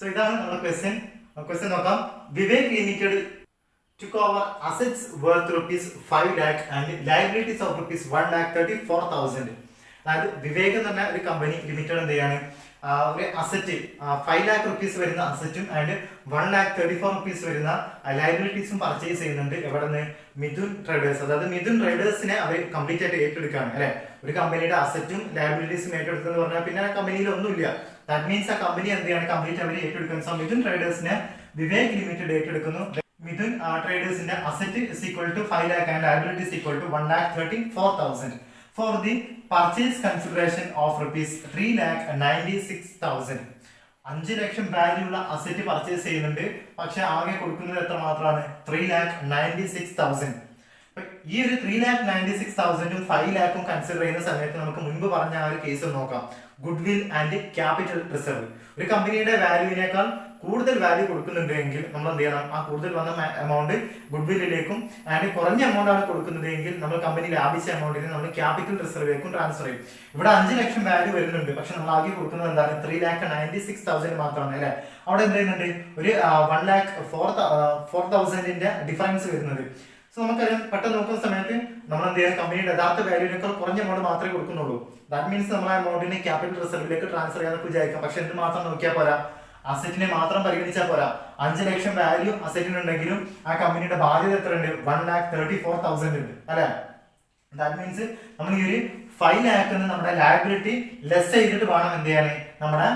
So ഇതാണ് നമ്മുടെ question നോക്കാം. Vivek limited took over assets worth rupees 5 lakh and liabilities of rupees 1,34,000. അതായത് വിവേക് എന്ന് പറഞ്ഞ ഒരു കമ്പനി ലിമിറ്റഡ് എന്ത് ചെയ്യാണ്, ഒരു അസറ്റ് 5 lakh rupees വരുന്ന അസറ്റും ആൻഡ് 1,34,000 rupees വരുന്ന ലയബിലിറ്റീസും പർച്ചേസ് ചെയ്യുന്നുണ്ട്. എവിടെ നിന്ന്? മിഥുൻ ട്രേഡേഴ്സ്. അതായത് മിഥുൻ ട്രേഡേഴ്സിനെ അവർ കംപ്ലീറ്റ് ആയിട്ട് ഏറ്റെടുക്കുകയാണ് അല്ലെ. ഒരു കമ്പനിയുടെ അസറ്റും ലയബിലിറ്റീസും ഏറ്റെടുത്തെന്ന് പറഞ്ഞാൽ പിന്നെ ആ കമ്പനിയിൽ ഒന്നുമില്ല. ദാറ്റ് മീൻസ് ആ കമ്പനി എന്ത് ചെയ്യാണ്, കംപ്ലീറ്റ് അവർ ഏറ്റെടുക്കുന്നത്. സോ മിഥുൻ ട്രേഡേഴ്സിനെ വിവേക് ലിമിറ്റഡ് ഏറ്റെടുക്കുന്നു. മിഥുൻ ട്രേഡേഴ്സിന്റെ asset is equal to 5 lakh and liability is equal to 1,34,000 for the purchase consideration of rupees 3,96,000. 5 lakh value ഉള്ള അസറ്റ് പർച്ചേസ് ചെയ്യുന്നുണ്ട്. പക്ഷെ ആകെ കൊടുക്കുന്നത് എത്ര മാത്രമാണ്? 3,96,000. ഈ ഒരു 3,96,000ഉം 5 lakhും കൺസിഡർ ചെയ്യുന്ന സമയത്ത് നമുക്ക് മുൻപ് പറഞ്ഞ ആ ഒരു കേസ് നോക്കാം. Good will and capital reserve. ഒരു കമ്പനിയുടെ വാല്യൂവിനേക്കാൾ കൂടുതൽ വാല്യൂ കൊടുക്കുന്നുണ്ടെങ്കിൽ നമ്മൾ എന്ത് ചെയ്യണം, ആ കൂടുതൽ വന്ന എമൗണ്ട് ഗുഡ് വില്ലിലേക്കും ആൻഡ് കുറഞ്ഞ എമൗണ്ട് ആണ് കൊടുക്കുന്നതെങ്കിൽ നമ്മൾ കമ്പനി ലാഭിച്ച എമൗണ്ടിന് നമ്മൾ ക്യാപിറ്റൽ റിസർവിലേക്കും ട്രാൻസ്ഫർ ചെയ്യും. ഇവിടെ 5 ലക്ഷം വാല്യൂ വരുന്നുണ്ട്, പക്ഷെ നമ്മൾ ആകെ കൊടുക്കുന്നത് എന്താണ്? 3,96,000 മാത്രമാണ് അല്ലെ. അവിടെ എന്ത് ചെയ്യുന്നുണ്ട്? ഒരു 1,04,000ന്റെ ഡിഫറൻസ് വരുന്നത്. സോ നമുക്കറിയാം, പെട്ടെന്ന് നോക്കുന്ന സമയത്ത് നമ്മൾ എന്ത് ചെയ്യാം, കമ്പനിയുടെ യഥാർത്ഥ വാല്യൂവിനേക്കാൾ കുറഞ്ഞ എമൗണ്ട് മാത്രമേ കൊടുക്കുന്നുള്ളൂ. ദാറ്റ് മീൻസ് നമ്മൾ ആ എമൗണ്ടിനെ ക്യാപിറ്റൽ റിസർവിലേക്ക് ട്രാൻസ്ഫർ ചെയ്യാൻ വിചാരിക്കാം. പക്ഷെ എന്ത് മാത്രം നോക്കിയാൽ പോരാ, അസറ്റിനെ മാത്രം പരിഗണിച്ചാൽ പോരാ. 5 ലക്ഷം വാല്യൂ അസറ്റിനുണ്ടെങ്കിലും ആ കമ്പനിയുടെ ബാധ്യത എത്ര ഉണ്ട്? 1,34,000 ഉണ്ട് അല്ലെ. ദാറ്റ് മീൻസ് നമ്മൾ ഈ ഒരു 5 lakh നമ്മുടെ ലയബിലിറ്റി ലെസ് ചെയ്തിട്ട് വേണം എന്ത് ചെയ്യാൻ, നമ്മുടെ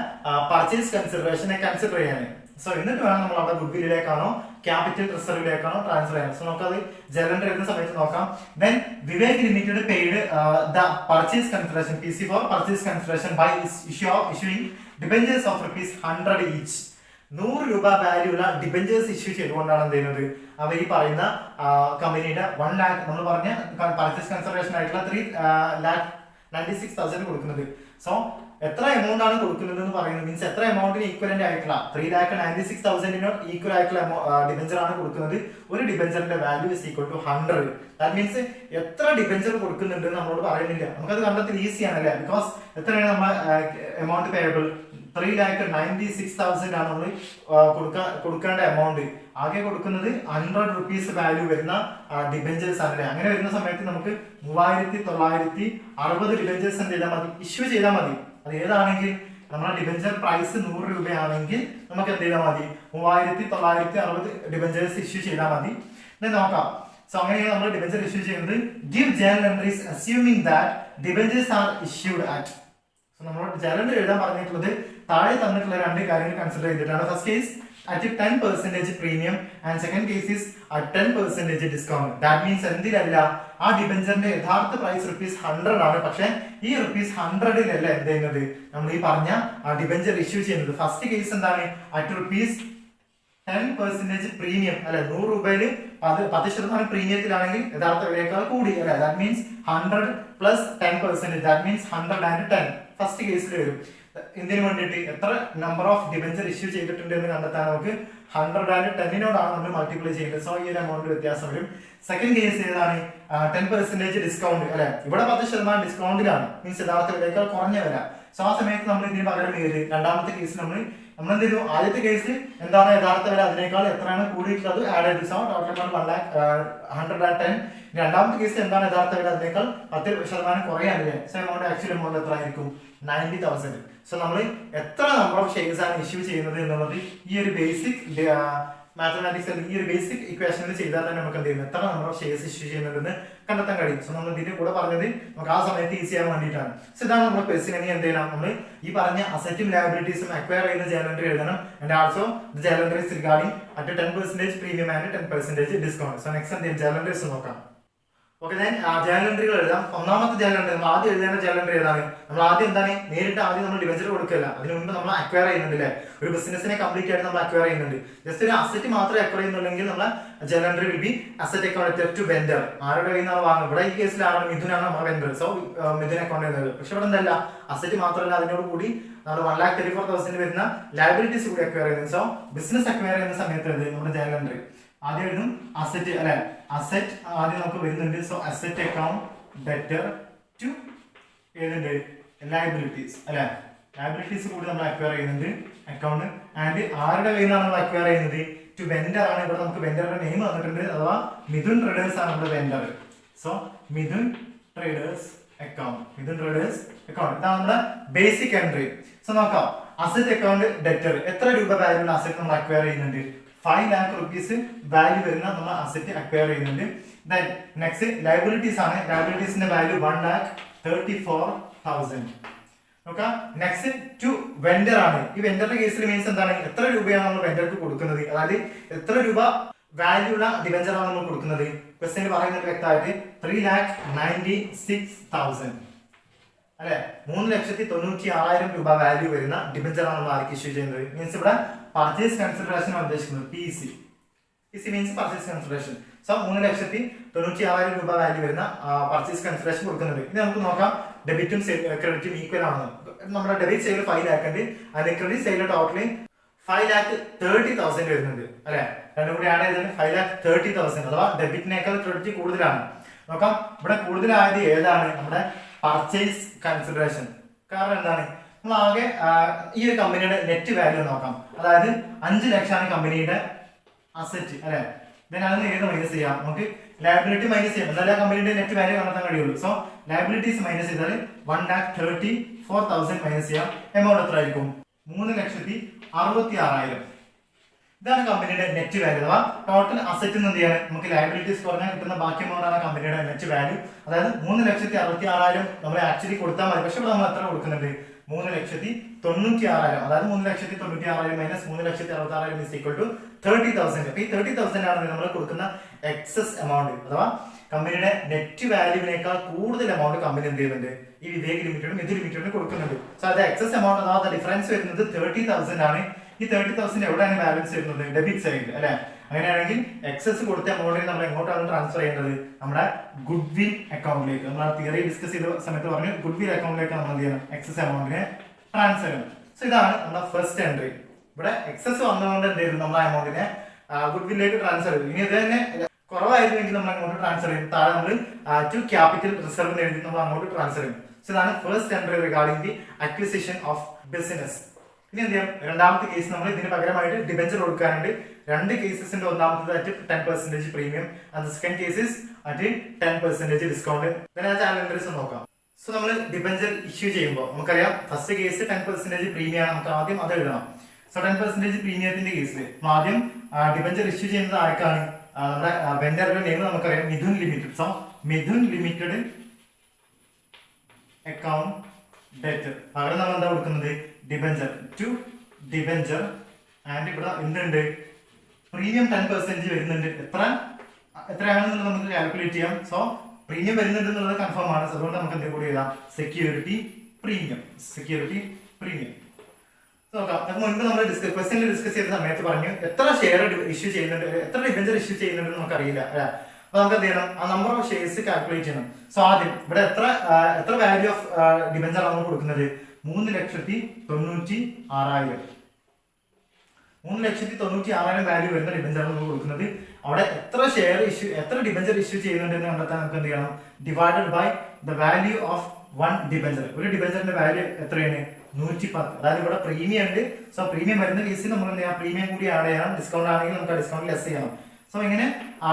പർച്ചേസ് കൺസിഡറേഷനെ കൺസിഡർ ചെയ്യാൻ. സോ എന്നിട്ട് വേണം നമ്മൾ അവിടെ ഗുഡ് വില്ലിലേക്കാണോ ക്യാപിറ്റൽ റിസർവിലേക്കാണോ ട്രാൻസ്ഫർ ചെയ്യാൻ. സോ നമുക്കത് ജനറൽ എഴുതുന്ന സമയത്ത് നോക്കാം. Then Vivek limited paid the purchase consideration PC for purchase consideration by issuing debentures of rupees 100 each. 100 രൂപ വാല്യൂ ഉള്ള ഡിബെഞ്ചേഴ്സ് ഇഷ്യൂ ചെയ്തുകൊണ്ടാണ് എന്ത് ചെയ്യുന്നത്, അവർ ഈ പറയുന്ന കമ്പനിയുടെ 1 lakh നമ്മൾ പറഞ്ഞ പർച്ചേസ് കൺസിഡറേഷൻ ആയിട്ടുള്ള 3,96,000 കൊടുക്കുന്നത്. സോ എത്ര എമൗണ്ട് ആണ് കൊടുക്കുന്നത് എന്ന് പറയുന്നത് മീൻസ് എത്ര എമൗണ്ടിന് ഈക്വലന്റ് ആയിട്ടുള്ള 3,96,000 ഈക്വൽ ആയിട്ടുള്ള ഡിബെഞ്ചർ ആണ് കൊടുക്കുന്നത്. ഒരു ഡിബെഞ്ചറിന്റെ value is equal to 100. That means എത്ര ഡിബെഞ്ചർ കൊടുക്കുന്നുണ്ട് നമ്മളോട് പറയുന്നില്ല, നമുക്കത് കണ്ടെത്താൻ ഈസി ആണല്ലേ. ബിക്കോസ് എത്രയാണ് നമ്മൾ എമൗണ്ട് പേയബിൾ? 3,96,000 ആണ് നമ്മൾ കൊടുക്കേണ്ട എമൗണ്ട്. ആകെ കൊടുക്കുന്നത് 100 rupees വാല്യൂ വരുന്ന ഡിബെഞ്ചേഴ്സ് ആണല്ലേ. അങ്ങനെ വരുന്ന സമയത്ത് നമുക്ക് 3,960 ഡിബെഞ്ചേഴ്സ് എന്ത് ചെയ്താൽ മതി, ഇഷ്യൂ ചെയ്താൽ മതി. അത് ഏതാണെങ്കിൽ നമ്മുടെ ഡിബെഞ്ചർ പ്രൈസ് 100 രൂപയാണെങ്കിൽ നമുക്ക് എന്ത് ചെയ്താൽ മതി, 3,960 ഡിബെഞ്ചേഴ്സ് ഇഷ്യൂ ചെയ്താൽ മതി. നോക്കാം. സോ അങ്ങനെയാണ് നമ്മൾ ഡിബെഞ്ചർ ഇഷ്യൂ ചെയ്യുന്നത്. Give journal entries assuming that debentures are issued at. So നമ്മൾ ജേർണൽ എഴുതാൻ പറഞ്ഞിട്ടുള്ളത് താഴെ തന്നിട്ടുള്ള 2 കാര്യങ്ങൾ കൺസിഡർ ചെയ്തിട്ടാണ്. First case at 10% premium and second case is at 10% discount. That means എന്തിലല്ല, ആ ഡിബെഞ്ചറിന്റെ യഥാർത്ഥ പ്രൈസ് ₹100 ആണ്. പക്ഷെ ഈ ₹100 എന്ത് ചെയ്യുന്നത്, നമ്മൾ ഈ പറഞ്ഞ ആ ഡിബെഞ്ചർ ഇഷ്യൂ ചെയ്യുന്നത്. ഫസ്റ്റ് കേസ് എന്താണ്, at ₹10% പ്രീമിയം അല്ലെ. 100 രൂപയിൽ 10% പ്രീമിയത്തിലാണെങ്കിൽ യഥാർത്ഥ വിലയേക്കാൾ കൂടി അല്ലെ. That means 100 plus 10%. That means 110 first കേസിൽ വരും. എന്തിനു വേണ്ടിയിട്ട്, എത്ര നമ്പർ ഓഫ് ഡിബെഞ്ചർ ഇഷ്യൂ ചെയ്തിട്ടുണ്ട് എന്ന് കണ്ടെത്താൻ നമുക്ക് 110നോടാണ് നമ്മൾ മൾട്ടിപ്ലൈ ചെയ്യുന്നത്. സോ ഈ ഒരു എമൗണ്ട് വ്യത്യാസം വരും. സെക്കൻഡ് കേസ് ഏതാണ്, 10% ഡിസ്കൗണ്ട് അല്ലെ. ഇവിടെ 10% ഡിസ്കൗണ്ടിലാണ്, മീൻസ് യഥാർത്ഥ വിലയേക്കാൾ കുറഞ്ഞ വില. സോ ആ സമയത്ത് നമ്മൾ ഇതിന് പകരം രണ്ടാമത്തെ കേസ് നമ്മൾ എന്ത് ചെയ്തു, ആദ്യത്തെ കേസിൽ എന്താണ് യഥാർത്ഥ വില, അതിനേക്കാൾ എത്രയാണ് കൂടിയിട്ടുള്ളത് ആഡ് ചെയ്തു. So total 110. രണ്ടാമത്തെ കേസിൽ എന്താണ് യഥാർത്ഥ വില, അതിനേക്കാൾ 10% കുറയാനില്ലേ. സോ എമൗണ്ട് ആക്ച്വലി എമൗണ്ട് എത്ര ആയിരിക്കും, 90,000. സോ നമ്മൾ എത്ര നമ്പർ ഓഫ് ഷെയർസ് ആണ് ഇഷ്യൂ ചെയ്യുന്നത് എന്നുള്ളത് ഈ ഒരു ബേസിക് മാത്തമാറ്റിക്സ് ഈ ഒരു ബേസിക് ഇക്വേഷനിൽ ചെയ്താൽ തന്നെ നമുക്ക് എന്ത് ചെയ്യും, എത്ര നമ്പർ ഓഫ് ഷെയർസ് ഇഷ്യൂ ചെയ്യുന്നുണ്ടെന്ന് കണ്ടെത്താൻ കഴിയും. സോ നമ്മൾ ഇതിന്റെ കൂടെ പറഞ്ഞത് നമുക്ക് ആ സമയത്ത് ഈസി ചെയ്യാൻ വേണ്ടിയിട്ടാണ്. സോ ഇതാണ് നമ്മുടെ ക്വസ്റ്റ്യൻ. ഇനി എന്ത് ചെയ്യണം, നമ്മൾ ഈ പറഞ്ഞ അസറ്റും ലയബിലിറ്റീസും അക്വയർ ചെയ്യുന്ന ജേർണൽ എൻട്രി എഴുതണം. And also the journal entries regarding at 10% premium and 10% discount. So next എന്ത് ചെയ്യും, ജേർണൽ എൻട്രീസ് നോക്കാം. ഓക്കെ, ഞാൻ ജേർണൽ എൻട്രികൾ എഴുതാം. ഒന്നാമത്തെ ജേർണൽ എൻട്രി നമ്മൾ ആദ്യം എഴുതേണ്ട ജേർണൽ എൻട്രി ഏതാണ്, നമ്മൾ ആദ്യം എന്താണ് ആദ്യം നമ്മൾ ഡിബെഞ്ചർ കൊടുക്കില്ല, അതിന് മുമ്പ് നമ്മൾ അക്വയർ ചെയ്യുന്നുണ്ടല്ലേ. ഒരു ബിസിനസിനെ കംപ്ലീറ്റ് ആയിട്ട് നമ്മൾ അക്വയർ ചെയ്യുന്നുണ്ട്. ജസ്റ്റ് ഒരു അസറ്റ് മാത്രമേ അക്വയർ ചെയ്യുന്നുണ്ടെങ്കിൽ നമ്മൾ journal entry will be asset account to vendor. ആരുടെ കയ്യിൽ നിന്നാണ് വാങ്ങുന്നത്, ഇവിടെ ഈ കേസിൽ ആരാണ്, മിഥുനാണ് നമ്മുടെ വെൻഡർ. സോ മിഥുൻ അക്കൗണ്ട് ചെയ്യുന്നത്. പക്ഷെ ഇവിടെ എന്തല്ല, അസറ്റ് മാത്രമല്ല അതിനോട് കൂടി നമ്മൾ 1,34,000 വരുന്ന ലയബിലിറ്റീസ് കൂടി അക്വയർ ചെയ്യുന്നത്. സോ ബിസിനസ് അക്വയർ ചെയ്യുന്ന സമയത്ത് നമ്മുടെ ജേർണൽ എൻട്രി ആദ്യം എഴുതും അസറ്റ് അല്ലെ. അസറ്റ് ആദ്യം നമുക്ക് വരുന്നുണ്ട്. So asset account debtor to ഏതുണ്ട്, ലയബിലിറ്റീസ് അല്ലെ. ലയബിലിറ്റീസ് കൂടി നമ്മൾ അക്വയർ ചെയ്യുന്നുണ്ട് അക്കൗണ്ട്. ആൻഡ് ആരുടെ കയ്യിൽ നിന്നാണ് നമ്മൾ അക്വയർ ചെയ്യുന്നത്? ടു വെൻഡർ ആണ്. ഇവിടെ നമുക്ക് വെൻഡറുടെ നെയിം തന്നിട്ടുണ്ട്, അഥവാ മിഥുൻ ട്രേഡേഴ്സ് ആണ് നമ്മുടെ vendor. So Mithun traders account, Mithun traders account, ഇതാണ് നമ്മുടെ ബേസിക് എൻട്രി. സോ നോക്കാം, അസറ്റ് അക്കൗണ്ട് ഡെറ്റർ, എത്ര രൂപ വാല്യൂ അസറ്റ് നമ്മൾ അക്വയർ ചെയ്യുന്നുണ്ട്? 5 lakh rupees വാല്യൂ വരുന്ന നമ്മൾ അസറ്റ് അക്വയർ ചെയ്യുന്നുണ്ട്. ദെൻ നെക്സ്റ്റ് ലയബിലിറ്റീസ് ആണ്. ലയബിലിറ്റീസിന്റെ വാല്യൂ 1,34,000. നോക്കാം, നെക്സ്റ്റ് ടു വെൻഡർ ആണ്. ഈ വെൻഡറിന്റെ കേസിൽ മീൻസ് എന്താണ്? എത്ര രൂപയാണ് നമ്മൾ വെൻഡർക്ക് കൊടുക്കുന്നത്, അതായത് എത്ര രൂപ വാല്യൂ ഉള്ള ഡിബഞ്ചർ ആണ് നമ്മൾ കൊടുക്കുന്നത്? ക്വസ്റ്റ്യൻ പറയുന്നത് വ്യക്തമായിട്ട് 3,96,000 അല്ലെ, 3,96,000 രൂപ വാല്യൂ വരുന്ന ഡിബഞ്ചർ ആണ് നമ്മൾ ആർക്ക് ഇഷ്യൂ ചെയ്യുന്നത്? മീൻസ് ഇവിടെ പർച്ചേസ് കൺസിഡറേഷൻ ആണ് ഉദ്ദേശിക്കുന്നത്. PC means purchase consideration. So 3,96,000 രൂപ വാല്യൂ വരുന്ന പർച്ചേസ് കൺസിഡറേഷൻ കൊടുക്കുന്നത്. ഇത് നമുക്ക് നോക്കാം, ഡെബിറ്റും ക്രെഡിറ്റും ഈക്വൽ ആണെന്ന്. നമ്മുടെ ഡെബിറ്റ് സൈഡിൽ 5 lakh ഉണ്ട്, അതിന്റെ ക്രെഡിറ്റ് സൈഡിൽ ടോട്ടലി 5,30,000 വരുന്നുണ്ട് അല്ലെ. രണ്ടും കൂടി ആഡ് ചെയ്തത് 5,30,000, അഥവാ ഡെബിറ്റിനേക്കാൾ ക്രെഡിറ്റ് കൂടുതലാണ്. നോക്കാം, ഇവിടെ കൂടുതലായത് ഏതാണ്? നമ്മുടെ പർച്ചേസ് കൺസിഡറേഷൻ. കാരണം എന്താണ്? നമ്മൾ ആകെ ഈ ഒരു കമ്പനിയുടെ നെറ്റ് വാല്യൂ നോക്കാം, അതായത് 5 ലക്ഷമാണ് കമ്പനിയുടെ അസറ്റ് അല്ലെ. അതിന് ഏത് മൈനസ് ചെയ്യാം? നമുക്ക് ലയബിലിറ്റി മൈനസ് ചെയ്യാം, എന്നാലേ കമ്പനിയുടെ നെറ്റ് വാല്യൂ കണ്ടെത്താൻ കഴിയുള്ളൂ. സോ ലയബിലിറ്റീസ് മൈനസ് ചെയ്താൽ 1,34,000 മൈനസ് ചെയ്യാം. എമൗണ്ട് എത്ര ആയിരിക്കും? 3,66,000. ഇതാണ് കമ്പനിയുടെ നെറ്റ് വാല്യൂ, അഥവാ ടോട്ടൽ അസറ്റ് എന്ത് ചെയ്യാണ്? നമുക്ക് ലയബിലിറ്റീസ് കുറഞ്ഞാൽ കിട്ടുന്ന ബാക്കി എമൗണ്ട് ആണ് കമ്പനിയുടെ നെറ്റ് വാല്യൂ. അതായത് 3,66,000 നമ്മൾ ആക്ച്വലി കൊടുത്താൽ മതി, പക്ഷെ ഇവിടെ നമ്മൾ എത്ര കൊടുക്കുന്നുണ്ട്? 3,96,000. അതായത് 3,96,000 മൈനസ് 3,66,000 ഇസ് ഈക്വൽ ടു 30,000. അപ്പൊ ഈ 30,000 ആണ് നമ്മൾ കൊടുക്കുന്ന എക്സസ് എമൗണ്ട്, അഥവാ കമ്പനിയുടെ നെറ്റ് വാല്യൂവിനേക്കാൾ കൂടുതൽ എമൗണ്ട് കമ്പനി എന്ത് ചെയ്യുന്നുണ്ട്? ഈ വിവേക് ലിമിറ്റഡും ഇത് ലിമിറ്റഡും കൊടുക്കുന്നുണ്ട്. സോ അത് എക്സസ് എമൗണ്ട്, അഥവാ ഡിഫറൻസ് വരുന്നത് 30,000 ആണ്. ഈ 30,000 എവിടെയാണ് ബാലൻസ് വരുന്നത്? ഡെബിറ്റ് സൈഡിൽ അല്ലെ. അങ്ങനെയാണെങ്കിൽ എക്സസ് കൊടുത്ത എമൗണ്ടിൽ നമ്മൾ എങ്ങോട്ടാണ് ട്രാൻസ്ഫർ ചെയ്യേണ്ടത്? നമ്മുടെ ഗുഡ് വിൽ അക്കൗണ്ടിലേക്ക്. നമ്മൾ ആ തിയറി ഡിസ്കസ് ചെയ്ത സമയത്ത് പറഞ്ഞു, ഗുഡ് വിൽ അക്കൗണ്ടിലേക്ക് നമ്മൾ എന്ത് ചെയ്യണം? എക്സസ് എമൗണ്ടിനെ ട്രാൻസ്ഫർ ചെയ്യണം. സോ ഇതാണ് നമ്മുടെ ഫസ്റ്റ് എൻട്രി. ഇവിടെ എക്സസ് വന്നതുകൊണ്ട് എന്ത് ചെയ്തു? നമ്മൾ ആ എമൗണ്ടിനെ ഗുഡ് വില്ലേക്ക് ട്രാൻസ്ഫർ ചെയ്തു. ഇനി ഇത് തന്നെ കുറവായിരുന്നെങ്കിൽ നമ്മൾ അങ്ങോട്ട് ട്രാൻസ്ഫർ ചെയ്യും. താഴെ നമ്മൾ ടു ക്യാപിറ്റൽ റിസർവ് എഴുതി നമ്മൾ അങ്ങോട്ട് ട്രാൻസ്ഫർ ചെയ്യും. സോ ഇതാണ് first entry regarding the acquisition of business. ഇനി എന്ത് ചെയ്യാം? രണ്ടാമത്തെ കേസ് നമ്മൾ ഇതിന് പകരമായിട്ട് ഡിബഞ്ചർ കൊടുക്കാനുണ്ട്. രണ്ട് കേസസിന്റെ ഒന്നാമത്തത് at 10% premium, and second cases at 10% discount. then ആ ചാനൽ എൻട്രീസ് നോക്കാം. സോ നമ്മൾ ഡിബഞ്ചർ ഇഷ്യൂ ചെയ്യുമ്പോൾ നമുക്കറിയാം, ഫസ്റ്റ് കേസ് 10% പ്രീമിയം ആണ്, നമുക്ക് ആദ്യം അത് എഴുതണം. സോ 10% പ്രീമിയത്തിന്റെ കേസിൽ ആദ്യം ഡിബഞ്ചർ ഇഷ്യൂ ചെയ്യുന്നത് ആർക്കാണ്? നമ്മുടെ വെൻഡറുടെ നെയിം നമുക്കറിയാം, Mithun limited. So Mithun limited account debtor. പകരം നമ്മൾ എന്താ കൊടുക്കുന്നത്? Debenture to debenture. ആൻഡ് ഇവിടെ എന്തുണ്ട്? പ്രീമിയം 10% വരുന്നുണ്ട്. എത്രയാണെന്നുള്ളത് നമുക്ക് കാൽക്കുലേറ്റ് ചെയ്യാം. സോ പ്രീമിയം വരുന്നുണ്ട് എന്നുള്ളത് കൺഫേം ആണ്. അതുകൊണ്ട് നമുക്ക് എന്ത് കൂടി എഴുതാം? Security premium. സെക്യൂരിറ്റി പ്രീമിയം നോക്കാം. നമുക്ക് മുൻപ് നമ്മൾ ക്വസ്റ്റ്യനിൽ ഡിസ്കസ് ചെയ്ത സമയത്ത് പറഞ്ഞു, എത്ര ഷെയർ ഇഷ്യൂ ചെയ്യുന്നുണ്ട്, എത്ര ഡിബഞ്ചർ ഇഷ്യൂ ചെയ്യുന്നുണ്ട് നമുക്ക് അറിയില്ല അല്ലെ. അപ്പൊ നമുക്ക് എന്ത് ചെയ്യണം? ആ നമ്പർ ഓഫ് ഷെയർസ് കാൽക്കുലേറ്റ് ചെയ്യണം. സോ ആദ്യം ഇവിടെ എത്ര വാല്യൂ ഓഫ് ഡിബഞ്ചർ ആണ് കൊടുക്കുന്നത്? 3,96,000. 3,96,000 വാല്യൂ വരുന്ന ഡിബഞ്ചർ നമ്മൾ കൊടുക്കുന്നത്. അവിടെ എത്ര ഡിബഞ്ചർ ഇഷ്യൂ ചെയ്യുന്നുണ്ട് എന്ന് കണ്ടെത്താൻ നമുക്ക് എന്ത് ചെയ്യണം? Divided by the value of 1 debenture. ഒരു ഡിബഞ്ചറിന്റെ വാല്യൂ എത്രയാണ്? 110. അതായത് ഇവിടെ പ്രീമിയം ഉണ്ട്. സോ പ്രീമിയം വരുന്ന കേസിൽ നമ്മൾ എന്ത് ചെയ്യാം? പ്രീമിയം കൂടി ആഡ് ചെയ്യണം. ഡിസ്കൗണ്ട് ആണെങ്കിൽ നമുക്ക് ആ ഡിസ്കൗണ്ട് ലെസ് ചെയ്യണം. സോ ഇങ്ങനെ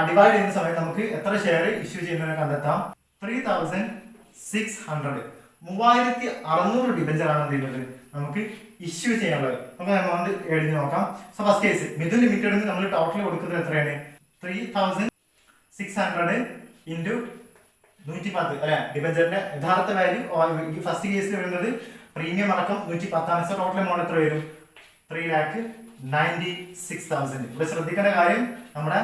ഡിവൈഡ് ചെയ്യുന്ന സമയത്ത് നമുക്ക് എത്ര ഷെയർ ഇഷ്യൂ ചെയ്യുന്നതിനെ കണ്ടെത്താം? 3,600. 3,600 ഡിബഞ്ചർ ആണ് എന്ത് ചെയ്യുന്നത് നമുക്ക് ഇഷ്യൂ ചെയ്യാനുള്ളത്. നമുക്ക് എമൗണ്ട് എഴുതി നോക്കാം. സോ ഫസ്റ്റ് കേസ് മിഥുൻ ലിമിറ്റഡിന് നമ്മൾ ടോട്ടൽ കൊടുക്കുന്നത് എത്രയാണ്? 3,600 ഇൻറ്റു 110 അല്ലെ. ഡിബഞ്ചറിന്റെ യഥാർത്ഥ വാല്യൂ ഈ ഫസ്റ്റ് കേസിൽ വരുന്നത് പ്രീമിയം അടക്കം 110 ആണ്. സോ ടോട്ടൽ എമൗണ്ട് എത്ര വരും? 3,96,000. ഇവിടെ ശ്രദ്ധിക്കേണ്ട കാര്യം, നമ്മുടെ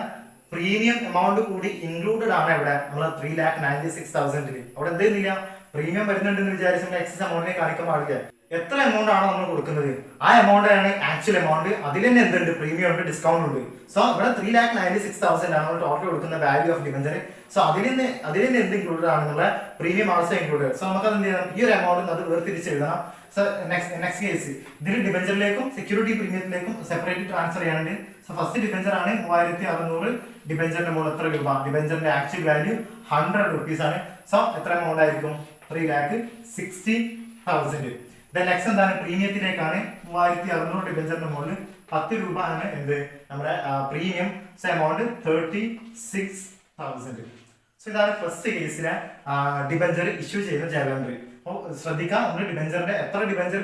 പ്രീമിയം എമൗണ്ട് കൂടി ഇൻക്ലൂഡഡ് ആണ് ഇവിടെ നമ്മൾ 3,96,000. അവിടെ എന്ത് ചെയ്യുന്നില്ല? പ്രീമിയം വരുന്നുണ്ടെന്ന് വിചാരിച്ച എക്സസ് എമൗണ്ടിനെ കാണിക്കാൻ പാടില്ല. എത്ര എമൗണ്ട് ആണോ നമ്മൾ കൊടുക്കുന്നത് ആ എമൗണ്ട് ആണ് ആക്ച്വൽ എമൗണ്ട്. അതിൽ തന്നെ എന്തുണ്ട്? പ്രീമിയം ഉണ്ട്, ഡിസ്കൗണ്ട് ഉണ്ട്. സോ ഇവിടെ 3,96,000 ആണ് നമ്മൾ ടോട്ടൽ കൊടുക്കുന്ന വാല്യൂ ഓഫ് ഡിബഞ്ചർ. സോ അതിൽ നിന്ന് എന്ത് ഇൻക്ലൂഡഡ് ആണെന്നുള്ള പ്രീമിയം ആൾസോ ഇൻക്ലൂഡഡ്. സോ നമുക്ക് എന്ത് ചെയ്യണം? ഈ ഒരു എമൗണ്ട് അത് വേർതിരിച്ച് എഴുതണം. സോ നെക്സ്റ്റ് കേസ് ഇതിൽ ഡിബഞ്ചറിലേക്കും സെക്യൂരിറ്റി പ്രീമിയത്തിലേക്കും സെപ്പറേറ്റ് ട്രാൻസ്ഫർ ചെയ്യാനുണ്ട്. സോ ഫസ്റ്റ് ഡിബഞ്ചർ ആണ് 3,600. ഡിബഞ്ചറിന്റെ എമൗണ്ട് എത്ര രൂപ? ഡിബഞ്ചറിന്റെ ആക്ച്വൽ വാല്യൂ 100 rupees ആണ്. സോ എത്ര എമൗണ്ട് ആയിരിക്കും? 3,60,000. നെക്സ്റ്റ് എന്താണ് പ്രീമിയത്തിലേക്കാണ് 3600 ഡിബഞ്ചറിന്റെ മുകളിൽ 10 രൂപ ആണ് എന്ത് നമ്മുടെ പ്രീമിയം എമൗണ്ട് 36,000. സോ ഇതാണ് ഫസ്റ്റ് കേസിലെ ഡിബഞ്ചർ ഇഷ്യൂ ചെയ്യുന്ന ജലണ്ടർ. അപ്പോൾ ശ്രദ്ധിക്കാം, നമ്മൾ ഡിബഞ്ചറിന്റെ എത്ര ഡിബഞ്ചർ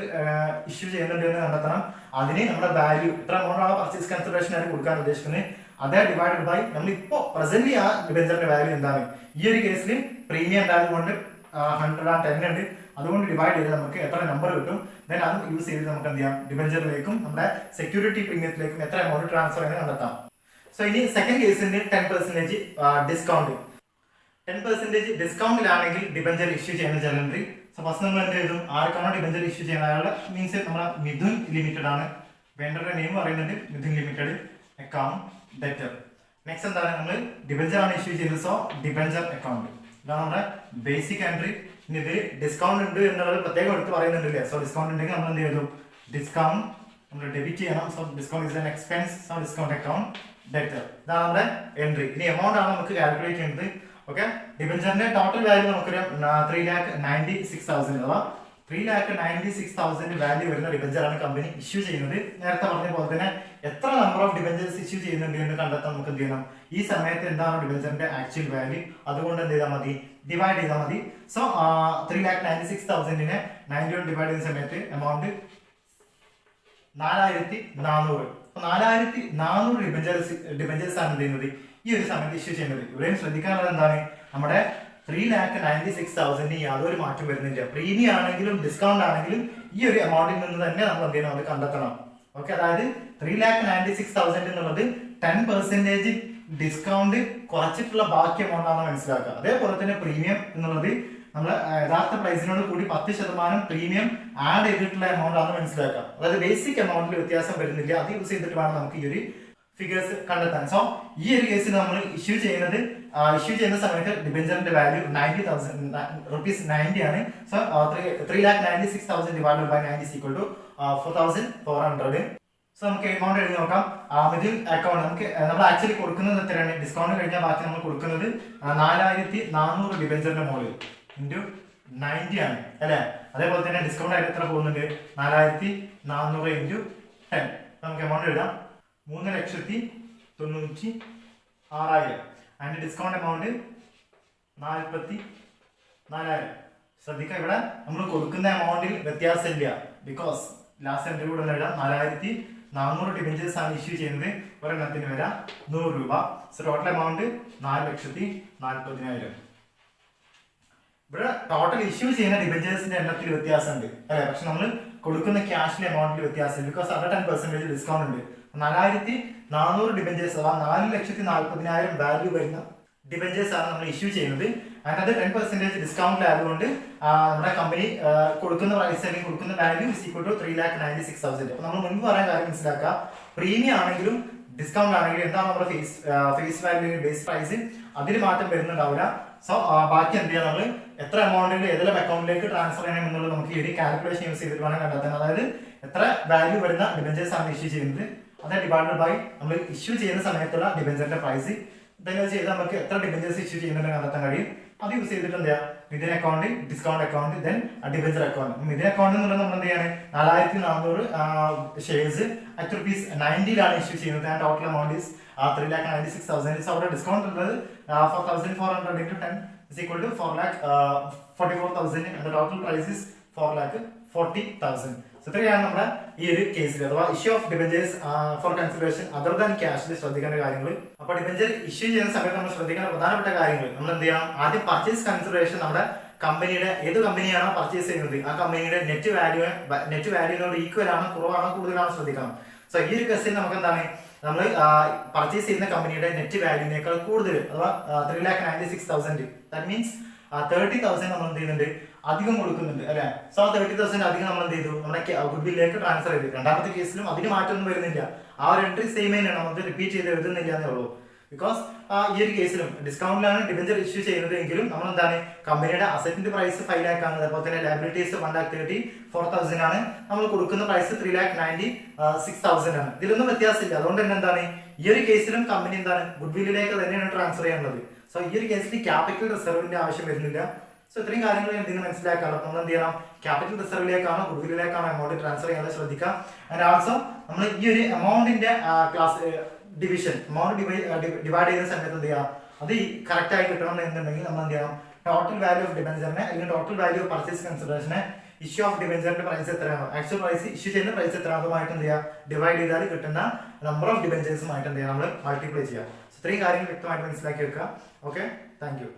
ഇഷ്യൂ ചെയ്യുന്നുണ്ട് എന്ന് കണ്ടെത്തണം. അതിന് നമ്മുടെ വാല്യൂ എത്ര എമൗണ്ട് ആണ് പർച്ചേസ് കൺസിഡറേഷൻ ആയിട്ട് കൊടുക്കാൻ ഉദ്ദേശിക്കുന്നത്, അതേ ഡിവൈഡഡ് ബൈ നമ്മൾ ഇപ്പോൾ പ്രസന്റ്ലി ആ ഡിബഞ്ചറിന്റെ വാല്യൂ എന്താണ്. ഈ ഒരു കേസിൽ പ്രീമിയം വാല്യൂ കൊണ്ട് 110 ഉണ്ട്, അതുകൊണ്ട് ഡിവൈഡ് ചെയ്ത് നമുക്ക് എത്ര നമ്പർ കിട്ടും, ദെൻ അത് യൂസ് ചെയ്ത് നമുക്ക് എന്ത് ചെയ്യാം, ഡിബഞ്ചറിലേക്കും നമ്മുടെ സെക്യൂരിറ്റി പ്രീമിയത്തിലേക്കും എത്ര എമൗണ്ട് ട്രാൻസ്ഫർ ചെയ്ത് കണ്ടെത്താം. സോ ഇനി സെക്കൻഡ് കേസിന്റെ 10% ഡിസ്കൗണ്ട്. 10% ഡിസ്കൗണ്ടിലാണെങ്കിൽ ഡിബഞ്ചർ ഇഷ്യൂ ചെയ്യുന്ന ജലണ്ടറി. സോ ഫസ്റ്റ് നമ്മൾ എന്ത് ചെയ്തു, ആർക്കാണോ ഡിബഞ്ചർ ഇഷ്യൂ ചെയ്യുന്ന അയാളുടെ മീൻസ് നമ്മുടെ മിഥുൻ ലിമിറ്റഡ് ആണ്, വെണ്ടറുടെ നെയിം പറയുന്നുണ്ട് Mithun limited account debtor. Next എന്താണ്, നമ്മൾ ഡിബഞ്ചർ ആണ് ഇഷ്യൂ ചെയ്തത്, സോ ഡിബഞ്ചർ അക്കൗണ്ട്. ഇതാണ് നമ്മുടെ ബേസിക് എൻട്രി. ഇനി ഇത് ഡിസ്കൗണ്ട് ഉണ്ട് എന്നുള്ളത് പ്രത്യേകം എടുത്ത് പറയുന്നുണ്ടല്ലേ. സോ ഡിസ്കൗണ്ട് ഉണ്ടെങ്കിൽ നമ്മൾ എന്ത് ചെയ്തു, ഡിസ്കൗണ്ട് നമ്മൾ ഡെബിറ്റ് ചെയ്യണം. So discount is an expense, so discount account debtor. ഇതാണ് നമ്മുടെ എൻട്രി. ഇനി എമൗണ്ട് ആണ് നമുക്ക് കാൽക്കുലേറ്റ് ചെയ്യുന്നത്. ഓക്കെ, ഡിബഞ്ചറിന്റെ ടോട്ടൽ വാല്യൂ നമുക്കൊരു 3,96,000 അഥവാ 3,96,000 വാല്യൂ വരുന്ന ഡിബഞ്ചറാണ് കമ്പനി ഇഷ്യൂ ചെയ്യുന്നത്. നേരത്തെ പറഞ്ഞ പോലെ തന്നെ എത്ര നമ്പർ ഓഫ് ഡിബഞ്ചേഴ്സ് ഇഷ്യൂ ചെയ്യുന്നുണ്ട് എന്ന് കണ്ടെത്താൻ നമുക്ക് എന്ത് ചെയ്യണം, ഈ സമയത്ത് എന്താണ് ഡിബഞ്ചറിന്റെ ആക്ച്വൽ വാല്യൂ, അതുകൊണ്ട് എന്ത് ചെയ്താൽ മതി, ഡിവൈഡ് ചെയ്താൽ മതി. സോ 3,96,000 91 ഡിവൈഡ് ചെയ്യുന്ന സമയത്ത് എമൗണ്ട് 4,400. 4,400 ഡിബഞ്ചേഴ്സ് ആണ് എന്ത് ചെയ്യുന്നത് ഈ ഒരു സമയത്ത് ഇഷ്യൂ ചെയ്യുന്നത്. ഇവിടെയും ശ്രദ്ധിക്കാനുള്ളത് എന്താണ്, നമ്മുടെ 3,96,000 യാതൊരു മാറ്റം വരുന്നില്ല. പ്രീമിയം ആണെങ്കിലും ഡിസ്കൗണ്ട് ആണെങ്കിലും ഈ ഒരു എമൗണ്ടിൽ നിന്ന് തന്നെ നമ്മൾ എന്ത് ചെയ്യണം, അത് കണ്ടെത്തണം. ഓക്കെ, അതായത് 3,96,000 എന്നുള്ളത് 10% ഡിസ്കൗണ്ട് കുറച്ചിട്ടുള്ള ബാക്കി എമൗണ്ട് ആണെന്ന് മനസ്സിലാക്കുക. അതേപോലെ തന്നെ പ്രീമിയം എന്നുള്ളത് നമ്മൾ യഥാർത്ഥ പ്രൈസിനോട് കൂടി 10% പ്രീമിയം ആഡ് ചെയ്തിട്ടുള്ള എമൗണ്ട് ആണെന്ന് മനസ്സിലാക്കുക. അതായത് ബേസിക് എമൗണ്ടിൽ വ്യത്യാസം വരുന്നില്ല. അത് യൂസ് ചെയ്തിട്ട് വേണം നമുക്ക് ഈ ഒരു ഫിഗേഴ്സ് കണ്ടെത്താൻ. സോ ഈ ഒരു കേസിൽ നമ്മൾ ഇഷ്യൂ ചെയ്യുന്ന സമയത്ത് ഡിബഞ്ചറിന്റെ വാല്യൂ 90,000 റുപ്പീസ് 90 ആണ്. So 3,96,000 divided by 90 is equal to 4,400. So നമുക്ക് എമൗണ്ട് എഴുതി നോക്കാം. മിഡിൽ അക്കൗണ്ട് നമുക്ക് നമ്മൾ ആക്ച്വലി കൊടുക്കുന്നത് എത്രയാണ്, ഡിസ്കൗണ്ട് കഴിഞ്ഞാൽ ബാക്കി നമ്മൾ കൊടുക്കുന്നത് 4,400 ഡിബഞ്ചറിന്റെ മുകളിൽ ഇൻറ്റു 90 ആണ് അല്ലേ. അതേപോലെ തന്നെ ഡിസ്കൗണ്ട് ആയിട്ട് എത്ര പോകുന്നുണ്ട്, 4,400 ഇൻറ്റു 10. നമുക്ക് എമൗണ്ട് എഴുതാം 3,96,000 അതിന്റെ ഡിസ്കൗണ്ട് എമൗണ്ട് 44,000. ശ്രദ്ധിക്കുക, ഇവിടെ നമ്മൾ കൊടുക്കുന്ന എമൗണ്ടിൽ വ്യത്യാസമില്ല. ബിക്കോസ് ലാസ്റ്റ് എൻട്രി കൂടെ എഴുതാം, 4,400 ഡിബഞ്ചേഴ്സ് ആണ് ഇഷ്യൂ ചെയ്യുന്നത്. ഒരെണ്ണത്തിന് വരാം 100 രൂപ. So total amount 4,40,000. ഇവിടെ ടോട്ടൽ ഇഷ്യൂ ചെയ്യുന്ന ഡിബഞ്ചേഴ്സിന്റെ എണ്ണത്തിൽ വ്യത്യാസമുണ്ട് അല്ലെ, പക്ഷെ നമ്മൾ കൊടുക്കുന്ന ക്യാഷിന്റെ എമൗണ്ടിൽ വ്യത്യാസമില്ല. ബിക്കോസ് അവിടെ 10% ഡിസ്കൗണ്ട് ഉണ്ട്. 4,400 ഡിബഞ്ചേഴ്സ് അഥവാ 4,40,000 വാല്യൂ വരുന്ന ഡിബഞ്ചേഴ്സ് ആണ് നമ്മൾ ഇഷ്യൂ ചെയ്യുന്നത്. അതിനകത്ത് 10% ഡിസ്കൗണ്ടിലായതുകൊണ്ട് നമ്മുടെ കമ്പനി കൊടുക്കുന്ന പ്രൈസ് അല്ലെങ്കിൽ കൊടുക്കുന്ന വാല്യൂ ഇസ് ഈക്വൽ ടു 3,96,000. അപ്പൊ നമ്മൾ മുൻപ് പറയാൻ കാര്യം മനസ്സിലാക്കുക, പ്രീമിയം ആണെങ്കിലും ഡിസ്കൗണ്ട് ആണെങ്കിലും എന്താണ് നമ്മുടെ ഫേസ് വാല്യൂ ബേസ് പ്രൈസ്, അതിൽ മാറ്റം വരുന്നുണ്ടാവില്ല. സോ ബാക്കി എന്ത് ചെയ്യാം, നമ്മൾ എത്ര എമൗണ്ടിൽ ഏതെല്ലാം അക്കൗണ്ടിലേക്ക് ട്രാൻസ്ഫർ ചെയ്യണം എന്നുള്ളത് നമുക്ക് ഈ ഒരു കാൽക്കുലേഷൻ യൂസ് ചെയ്തിട്ട് വേണം കണ്ടെത്താൻ. അതായത് എത്ര വാല്യൂ വരുന്ന ഡിബഞ്ചേഴ്സ് ആണ് ഇഷ്യൂ ചെയ്യുന്നത്, അതേ ഡിവൈഡഡ് ബൈ നമ്മൾ ഇഷ്യൂ ചെയ്യുന്ന സമയത്തുള്ള ഡിബഞ്ചറിന്റെ പ്രൈസ്. ഇതെല്ലാം ചെയ്ത് നമുക്ക് എത്ര ഡിബഞ്ചേഴ്സ് ഇഷ്യൂ ചെയ്യുന്നുണ്ടെന്ന് കണ്ടെത്താൻ കഴിയും. അത് യൂസ് ചെയ്തിട്ട് എന്താ, Mithun account, discount account, then debenture account. Mithun account എന്നുള്ളത് നമ്മൾ എന്ത് ചെയ്യാണ്, 4,400 ഷെയർസ് at ₹90 ഇഷ്യൂ ചെയ്യുന്നത്. And total amount is 3,96,000. അവിടെ ഡിസ്കൗണ്ട് ഉള്ളത് 4,400 into 10 is equal to 4,44,000. and the total price is 4,40,000. So ഇത്രയാണ് നമ്മുടെ ഈ ഒരു കേസിൽ അഥവാ issue of debentures for consideration other than ക്യാഷിൽ ശ്രദ്ധിക്കേണ്ട കാര്യങ്ങൾ. അപ്പൊ ഡിബഞ്ചർ ഇഷ്യൂ ചെയ്യുന്ന സമയത്ത് നമ്മൾ ശ്രദ്ധിക്കേണ്ട പ്രധാനപ്പെട്ട കാര്യങ്ങൾ നമ്മൾ എന്ത് ചെയ്യണം, ആദ്യം പർച്ചേസ് കൺസിഡറേഷൻ നമ്മുടെ കമ്പനിയുടെ ഏത് കമ്പനിയാണോ പർച്ചേസ് ചെയ്യുന്നത് ആ കമ്പനിയുടെ നെറ്റ് വാല്യൂവിനോട് ഈക്വൽ ആണോ കുറവാണോ കൂടുതലാണോ ശ്രദ്ധിക്കണം. സോ ഈ ഒരു കേസിൽ നമുക്ക് എന്താണ്, നമ്മൾ പർച്ചേസ് ചെയ്യുന്ന കമ്പനിയുടെ നെറ്റ് വാല്യൂവിനേക്കാൾ കൂടുതൽ അഥവാ 3,96,000 ദാറ്റ് മീൻസ് 30,000 നമ്മൾ എന്ത് ചെയ്യുന്നുണ്ട്, അധികം കൊടുക്കുന്നുണ്ട് അല്ലെ. സോ 30,000 അധികം നമ്മൾ എന്ത് ചെയ്തു, നമ്മുടെ ഗുഡ്വില്ലിലേക്ക് ട്രാൻസ്ഫർ ചെയ്തു. രണ്ടാമത്തെ കേസിലും അതിന് മാറ്റമൊന്നും വരുന്നില്ല, ആ ഒരു എൻട്രി സെയിം തന്നെയാണ്, നമുക്ക് റിപ്പീറ്റ് ചെയ്ത് എഴുതുന്നില്ല എന്നേ ഉള്ളൂ. ബിക്കോസ് ഈ ഒരു കേസിലും ഡിസ്കൗണ്ടിലാണ് ഡിബഞ്ചർ ഇഷ്യൂ ചെയ്യുന്നത് എങ്കിലും നമ്മൾ എന്താണ്, കമ്പനിയുടെ അസറ്റിന്റെ പ്രൈസ് 5 lakh ആണ്, അതുപോലെ തന്നെ ലയബിലിറ്റീസ് 1,34,000 ആണ്, നമ്മൾ കൊടുക്കുന്ന പ്രൈസ് 3,96,000 ആണ്. ഇതിലൊന്നും വ്യത്യാസമില്ല. അതുകൊണ്ട് തന്നെ എന്താണ്, ഈ ഒരു കേസിലും കമ്പനി എന്താണ് ഗുഡ്വില്ലിലേക്ക് തന്നെയാണ് ട്രാൻസ്ഫർ ചെയ്യാനുള്ളത്. സോ ഈ ഒരു കേസിൽ ക്യാപിറ്റൽ റിസർവിന്റെ ആവശ്യം വരുന്നില്ല. സോ ഇത്രയും കാര്യങ്ങൾ എന്തിനു മനസ്സിലാക്കാമല്ലോ. നമ്മൾ എന്ത് ചെയ്യണം, ക്യാപിറ്റൽ റിസർവിലേക്കാണോ ഗുഡ്വില്ലിലേക്കാണോ എമൗണ്ട് ട്രാൻസ്ഫർ ചെയ്യാൻ ശ്രദ്ധിക്കുക. ആൻഡ് ആൾസോ നമ്മൾ ഈ ഒരു എമൗണ്ടിന്റെ ക്ലാസ് ഡിവിഷൻ എമൗണ്ട് ഡിവൈഡ് ചെയ്യുന്ന സമയത്ത് എന്ത് ചെയ്യുക, അത് കറക്റ്റ് ആയി കിട്ടണം എന്നുണ്ടെങ്കിൽ നമ്മൾ എന്ത് ചെയ്യണം, ടോട്ടൽ വാല്യൂ ഓഫ് ഡിബെഞ്ചറിനെ അല്ലെങ്കിൽ ടോട്ടൽ വാല്യൂ ഓഫ് പർച്ചേസ് കൺസിഡറേഷനെ ഇഷ്യൂ ഓഫ് ഡിബെഞ്ചറിന്റെ പ്രൈസ് എത്രയാണോ, ആക്ച്വൽ പ്രൈസ് ഇഷ്യൂ ചെയ്യുന്ന പ്രൈസ് എത്രയാണോ അതുമായിട്ട് എന്ത് ചെയ്യുക, ഡിവൈഡ് ചെയ്താൽ കിട്ടുന്ന നമ്പർ ഓഫ് ഡിബെഞ്ചേഴ്സുമായിട്ട് എന്ത് ചെയ്യുക, നമ്മൾ മൾട്ടിപ്ലൈ ചെയ്യുക. ഇത്രയും കാര്യങ്ങൾ വ്യക്തമായിട്ട് മനസ്സിലാക്കി വെക്കുക. Okay, thank you.